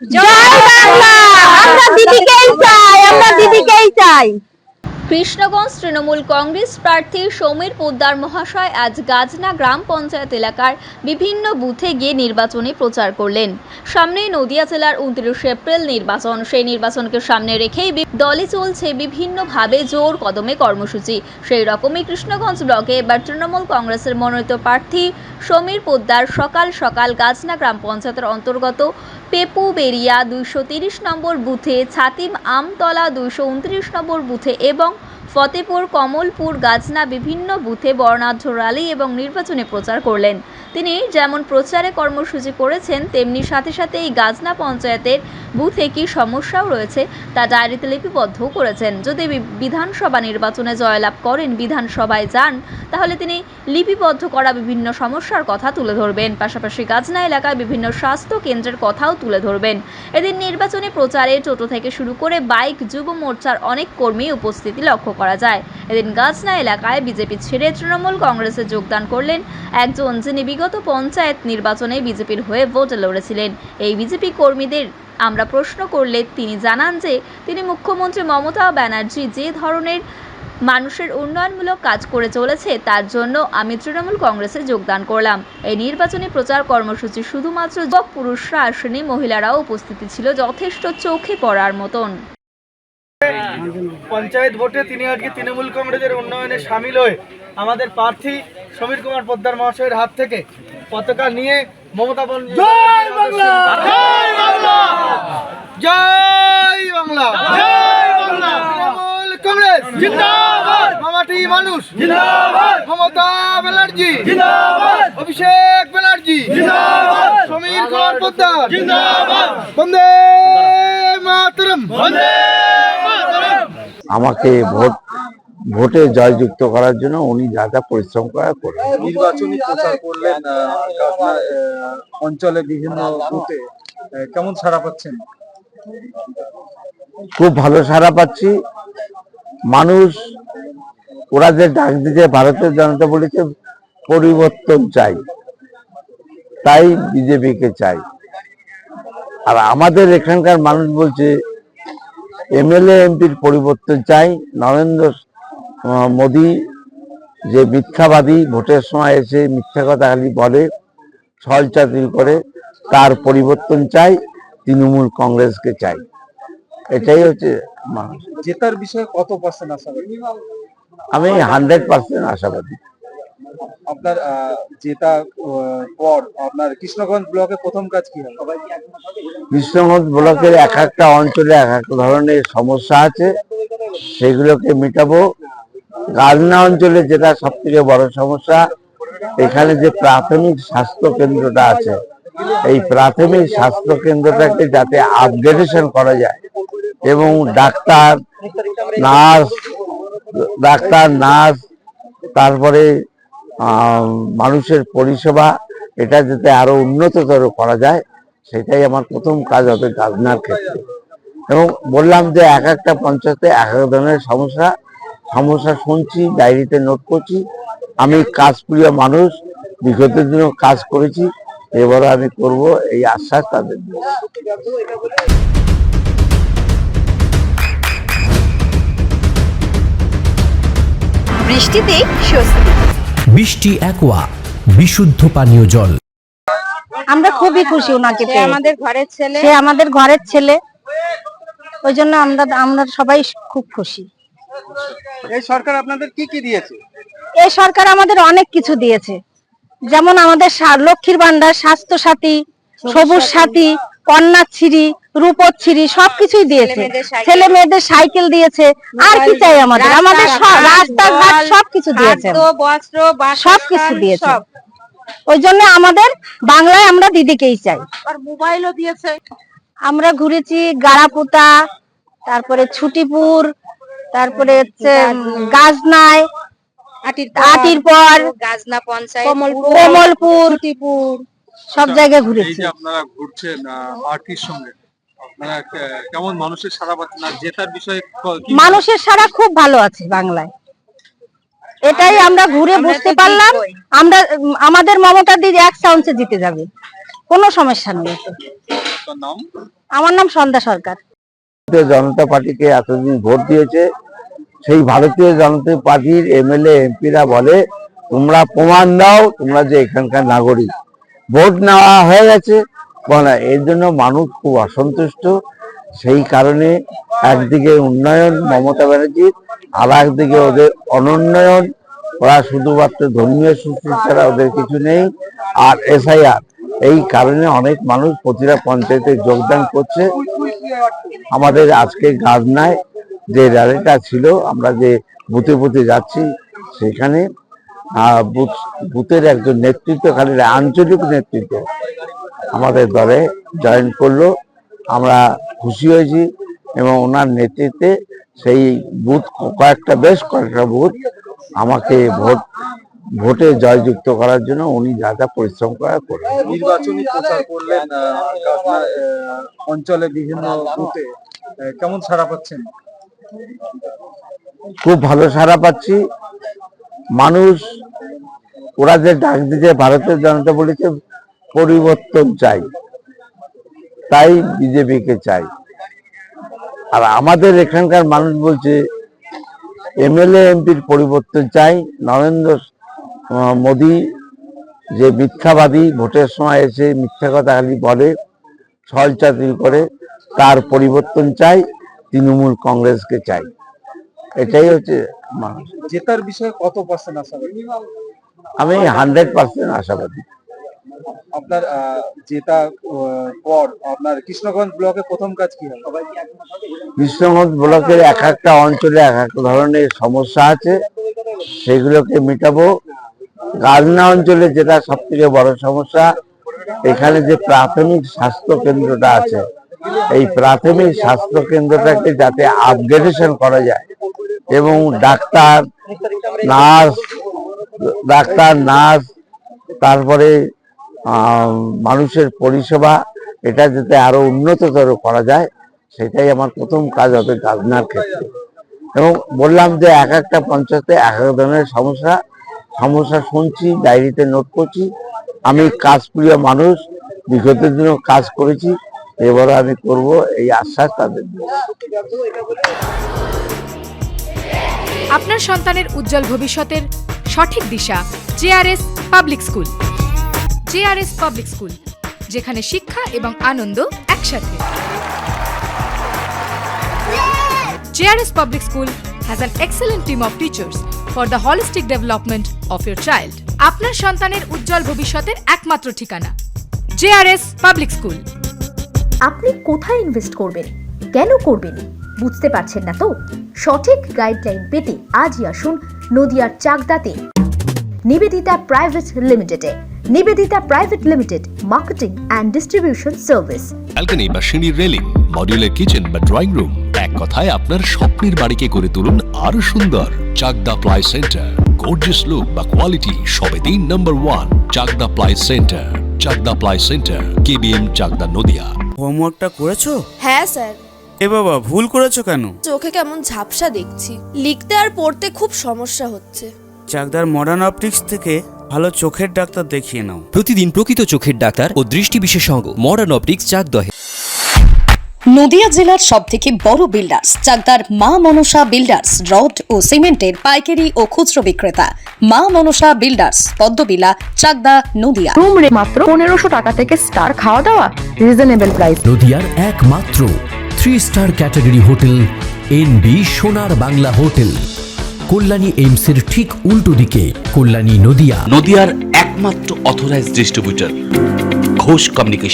জয় বাংলা। আমরা দিদিকেই চাই, আমরা দিদিকেই চাই। কৃষ্ণগঞ্জ তৃণমূল কংগ্রেস প্রার্থী সমীর পোদ্দার মহাশয় আজ গাজনা গ্রাম পঞ্চায়েত এলাকার বিভিন্ন বুথে গিয়ে নির্বাচনী প্রচার করলেন। সামনেই নদিয়া জেলার 29 এপ্রিল নির্বাচন। সেই নির্বাচনকে সামনে রেখেই দলে চলছে বিভিন্নভাবে জোর কদমে কর্মসূচি। সেই রকমই কৃষ্ণগঞ্জ ব্লকে এবার তৃণমূল কংগ্রেসের মনোনীত প্রার্থী সমীর পোদ্দার সকাল সকাল গাজনা গ্রাম পঞ্চায়েতের অন্তর্গত পেপু বেরিয়া 230 নম্বর বুথে, ছাতিম আমতলা 229 নম্বর বুথে এবং ফতেপুর, কমলপুর, গাজনা বিভিন্ন বুথে বর্ণাঢ্য র্যালি এবং নির্বাচনী প্রচার করলেন। তিনি যেমন প্রচারে কর্মসূচি করেছেন, তেমনি সাথে সাথে এই গাজনা পঞ্চায়েতের বুথে কী সমস্যাও রয়েছে তা ডায়েরিতে লিপিবদ্ধ করেছেন। যদি বিধানসভা নির্বাচনে জয়লাভ করেন, বিধানসভায় যান, তাহলে তিনি লিপিবদ্ধ করা বিভিন্ন সমস্যার কথা তুলে ধরবেন। পাশাপাশি গাজনা এলাকায় বিভিন্ন স্বাস্থ্য কেন্দ্রের কথাও তুলে ধরবেন। এদিন নির্বাচনী প্রচারে টোটো থেকে শুরু করে বাইক, যুব মোর্চার অনেক কর্মী উপস্থিতি লক্ষ্য করা যায়। এদিন গাজনা এলাকায় বিজেপি ছেড়ে তৃণমূল কংগ্রেসে যোগদান করলেন একজন, যিনি বিগত পঞ্চায়েত নির্বাচনে বিজেপির হয়ে ভোটে লড়েছিলেন। এই বিজেপি কর্মীদের আমরা প্রশ্ন করলে তিনি জানান যে তিনি মুখ্যমন্ত্রী মমতা ব্যানার্জি যে ধরনের মানুষের উন্নয়নমূলক কাজ করে চলেছে, তার জন্য আমি তৃণমূল কংগ্রেসে যোগদান করলাম। এই নির্বাচনী প্রচার কর্মসূচি শুধুমাত্র যুবক পুরুষরা আসেনি, মহিলারাও উপস্থিতি ছিল যথেষ্ট চোখে পড়ার মতন। পঞ্চায়েত ভোটে তিনি আজকে তৃণমূল কংগ্রেসের উন্নয়নে সামিল হয়ে আমাদের প্রার্থী সমীর কুমার পোদ্দার মহাশয়ের হাত থেকে পতাকা নিয়ে মমতা বন্দ্যোপাধ্যায় জয় বাংলা, জয় বাংলা, জয় বাংলা, জয় বাংলা, তৃণমূল কংগ্রেস জিন্দাবাদ, মামাটি মানুষ জিন্দাবাদ, মমতা ব্যানার্জি জিন্দাবাদ, অভিষেক ব্যানার্জি জিন্দাবাদ, সমীর কুমার পোদ্দার জিন্দাবাদ, বন্দে মাতরম, বন্দে মাতরম। আমাকে ভোটে জয়যুক্ত করার জন্য উনি যা যা পরিশ্রম করার করলেন। নির্বাচনী প্রচার করলেন অঞ্চলে বিভিন্ন বুথে, কেমন সাড়া পাচ্ছেন? খুব ভালো সাড়া পাচ্ছি। মানুষ ওরা যে ডাক দিতে, ভারতীয় জনতা বলেছে পরিবর্তন চাই, তাই বিজেপিকে চাই। আর আমাদের এখানকার মানুষ বলছে এমএলএ এমপির পরিবর্তন চাই। নরেন্দ্র মোদী যে মিথ্যাবাদী, ভোটের সময় এসে মিথ্যা কথা খালি বলে, ছলচাতুরি করে, তার পরিবর্তন চাই। তৃণমূল কংগ্রেসকে চাই, এটাই হচ্ছে মানুষ। জেতার বিষয়ে কত পার্সেন্ট আশাবাদী? আমি 100% আশাবাদী। আপনার জেতা পর আপনার কৃষ্ণগঞ্জ ব্লকে প্রথম কাজ কি হবে? কৃষ্ণগঞ্জ ব্লকের এক একটা অঞ্চলে এক এক ধরনের সমস্যা আছে, সেগুলোকে মেটাবো। গাজনা অঞ্চলে যেটা সব থেকে বড় সমস্যা, এখানে যে প্রাথমিক স্বাস্থ্য কেন্দ্রটা আছে, এই প্রাথমিক স্বাস্থ্য কেন্দ্রটাকে যাতে আপগ্রেডেশন করা যায় এবং ডাক্তার নার্স তারপরে মানুষের পরিষেবা এটা যাতে আরো উন্নততর করা যায়, সেটাই আমার প্রথম কাজ হবে গাজনার ক্ষেত্রে। এবং বললাম যে এক একটা পঞ্চায়েতে এক এক ধরনের সমস্যা শুনছি, ডায়েরিতে নোট করছি। আমি কাজপ্রিয় মানুষ, বিগত দিনেও কাজ করেছি, এবারও আমি করব, এই আশ্বাস তাদের দিচ্ছি। বৃষ্টিতে স্বস্তি। বৃষ্টি অ্যাকোয়া, বিশুদ্ধ পানীয় জল। আমরা খুবই খুশি ওনাকে পেয়ে। আমাদের ঘরের ছেলে, সে আমাদের ঘরের ছেলে, ওই জন্য আমরা সবাই খুব খুশি। এই সরকার আপনাদের কি কি দিয়েছে? এই সরকার আমাদের অনেক কিছু দিয়েছে, যেমন আমাদের লক্ষ্মীর ভান্ডার, স্বাস্থ্য সাথী, সবুজ সাথী, কন্যাশ্রী, রূপশ্রী সবকিছুই দিয়েছে। ছেলে মেয়েদের সাইকেল দিয়েছে। আর কি চাই আমাদের? আমাদের রাস্তাঘাট সবকিছু দিয়েছে, বস্ত্র, সবকিছু দিয়েছে। ওই জন্য আমাদের বাংলায় আমরা দিদিকেই চাই। আর মোবাইলও দিয়েছে। আমরা ঘুরেছি গারাপুতা, তারপরে ছুটিপুর, তারপরে হচ্ছে গাজনায়, আটির পর গাজনা পঞ্চায়েত, কমলপুর, ছুটিপুর, সব জায়গায় ঘুরেছি। আপনারা ঘুরছেন পার্টির সঙ্গে, আপনারা কেমন মানুষের সাড়া পাচ্ছেন? আর জেতার বিষয়ে মানুষের সাড়া খুব ভালো আছে বাংলায়, এটাই আমরা ঘুরে বুঝতে পারলাম। আমাদের মমতা দিদি 1 চান্সে জিতে যাবে, কোনো সমস্যা নেই। আপনার নাম? আমার নাম সন্ধ্যা সরকার। ভারতীয় জনতা পার্টিকে এতদিন ভোট দিয়েছে, সেই ভারতীয় জনতা পার্টির এমএলএ এমপিরা বলে তোমরা প্রমাণ দাও তোমরা যে এখানকার নাগরিক। ভোট নেওয়া হয়ে গেছে বলে, এর জন্য মানুষ খুব অসন্তুষ্ট। সেই কারণে একদিকে উন্নয়ন মমতা ব্যানার্জির, আর একদিকে ওদের অনুন্নয়ন। ওরা শুধুমাত্র ধর্মীয় সুস্থ ছাড়া ওদের কিছু নেই। আর এসআইআর, এই কারণে অনেক মানুষ প্রতিটা পঞ্চায়েতে যোগদান করছে। আমাদের আজকে গাজনায় যে র্যালিটা ছিল, আমরা যে বুথে বুথে যাচ্ছি, সেখানে বুথের একজন নেতৃত্বকারী আঞ্চলিক নেতৃত্ব আমাদের দলে জয়েন করলো। আমরা খুশি হয়েছি এবং ওনার নেতৃত্বে সেই বুথ বেশ কয়েকটা বুথ আমাকে ভোটে জয়যুক্ত করার জন্য উনি যা যা পরিশ্রম করার করলেন। নির্বাচনী প্রচার করলেন গাজনা অঞ্চলে বিভিন্ন বুথে, কেমন সাড়া পাচ্ছেন? খুব ভালো সাড়া পাচ্ছি। মানুষ ওরা যে ডাক দিতে ভারতীয় জনতা বলেছে পরিবর্তন চাই, তাই বিজেপিকে চাই। আর আমাদের এখানকার মানুষ বলছে এমএলএ এমপির পরিবর্তন চাই। নরেন্দ্র মোদী যে মিথ্যাবাদী, ভোটের সময় এসে মিথ্যা কথা খালি বলে, ছল চাতুরি করে, তার পরিবর্তন চাই। তৃণমূল কংগ্রেসকে চাই, এটাই হচ্ছে মানুষ। জেতার বিষয়ে কত পার্সেন্ট আশাবাদী? আমি 100% আশাবাদী। আপনার জেতা পর আপনার কৃষ্ণগঞ্জ ব্লকে প্রথম কাজ কি হবে? কৃষ্ণগঞ্জ ব্লকের এক একটা অঞ্চলে এক এক ধরনের সমস্যা আছে, সেগুলোকে মেটাবো। গাজনা অঞ্চলে যেটা সব থেকে বড় সমস্যা, এখানে যে প্রাথমিক স্বাস্থ্য কেন্দ্রটা আছে, এই প্রাথমিক স্বাস্থ্য কেন্দ্রটাকে যাতে আপগ্রেডেশন করা যায় এবং ডাক্তার নার্স তারপরে মানুষের পরিষেবা এটা যাতে আরো উন্নততর করা যায়, সেটাই আমার প্রথম কাজ হবে গাজনার ক্ষেত্রে। এবং বললাম যে এক একটা পঞ্চায়েতে এক এক ধরনের সমস্যা শুনছি, ডায়েরিতে নোট করছি। আমি কাজপ্রিয় মানুষ, বিগত দিনেও কাজ করেছি, এবারও আমি করব, এই আশ্বাস তাদের দিচ্ছি। আপনার সন্তানের উজ্জ্বল ভবিষ্যতের সঠিক দিশা JRS public school. JRS public school, যেখানে শিক্ষা এবং আনন্দ একসাথে। JRS public school has an excellent team of teachers for the holistic development of your child. আপনার সন্তানের উজ্জ্বল ভবিষ্যতের একমাত্র ঠিকানা জেআরএস পাবলিক স্কুল। আপনি কোথায় ইনভেস্ট করবেন, কেন করবেন, বুঝতে পারছেন না তো? সঠিক গাইডলাইন পেতে আজই আসুন নদিয়ার চাকদাতে নিবেদিতা প্রাইভেট লিমিটেডে। Nivedita private limited, marketing and distribution service. Balcony বা সিঁড়ির রেলিং, মডিউলার কিচেন বা ড্রয়িং রুম, এক কথায় আপনার স্বপ্নের বাড়িকে করে তুলুন আরো সুন্দর। Chakdah ply centre, gorgeous look বা কোয়ালিটি সবে 3 নম্বর 1 Chakdah ply centre. Chakdah ply centre, KBM, Chakdah, Nadia. হোমওয়ার্কটা করেছো? হ্যাঁ স্যার। এ বাবা, ভুল করেছো কেন? চোখে কেমন ঝাপসা দেখছি, লিখতে আর পড়তে খুব সমস্যা হচ্ছে। চাকদার মডার্ন অপটিক্স থেকে ভালো চোখের ডাক্তার দেখিয়ে নাও। প্রতিদিন প্রকৃত চোখের ডাক্তার ও দৃষ্টি বিশেষজ্ঞ মডার্ন অপটিক্স চাকদহে। নদিয়া জেলার সবথেকে বড় বিল্ডার্স চাকদার মা মনসা বিল্ডার্স, রড ও সিমেন্টের পাইকারি ও খুচরো বিক্রেতা। মা মনসা বিল্ডার্স, পদ্মবিলা, চাকদা, নদিয়া। রুম রে মাত্র 1500 টাকা থেকে স্টার, খাওয়া দাওয়া রিজনেবল প্রাইস। নদিয়ার একমাত্র 3 স্টার ক্যাটাগরি হোটেল এনবি সোনার বাংলা হোটেল, কল্যাণী এইমসের ঠিক উল্টো দিকে, কল্যাণী, নদিয়া। নদিয়ার একমাত্র অথরাইজড ডিস্ট্রিবিউটর ঘোষ কমিউনিকেশন।